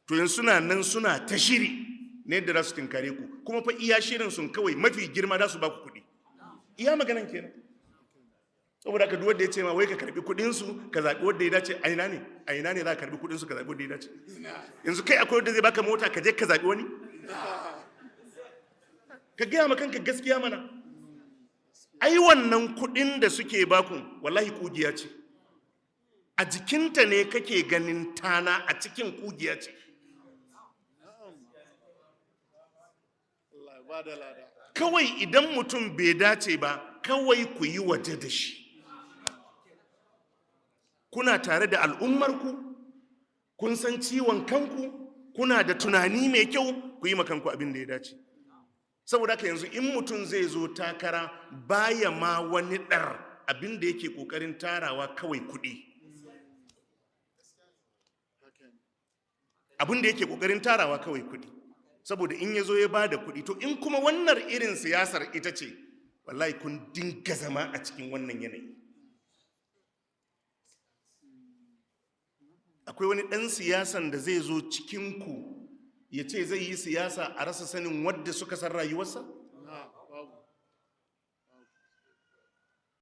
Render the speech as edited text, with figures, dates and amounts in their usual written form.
to yanzu suna nan suna ta shiri ne da za su tinkare ku, kuma fa iya shirin sun kawai mafi girma za su ba ku kuɗi. Iya maganan kenan. Saboda ka duwar da ya ce ma wai ka karbi kuɗinsu ka zaɓi wadda ya dace, a ina ne za ka karbi kuɗinsu ka zaɓi wadda ya dace? Yanzu kai akwai wadda zai baka mota ka je ka zaɓi wani? Ka gaya ma kanka gaskiya mana. Ai wannan kuɗin da suke baku wallahi kugiya ce, a jikinta ne kake ganin tana, a cikin kugiya ce. Kawai idan mutum bai dace ba, kawai ku yi waje da shi. Kuna tare da al'ummarku, kun san ciwon kanku, kuna da tunani mai kyau, ku yi makanku abin da ya dace. Saboda haka yanzu in mutum zai zo takara baya ma wani ɗar, abin da yake ƙoƙarin tarawa kawai kuɗi. Abin da yake ƙoƙarin tarawa kawai kuɗi. Saboda in ya zo ya ba da kuɗi, to in kuma wannan irin siyasar ita ce, wallahi kun dinga zama a cikin wannan yanayi. Akwai wani ɗan siyasan da zai zo cikinku ya ce zai yi siyasa a rasa sanin wadda suka san rayuwarsa?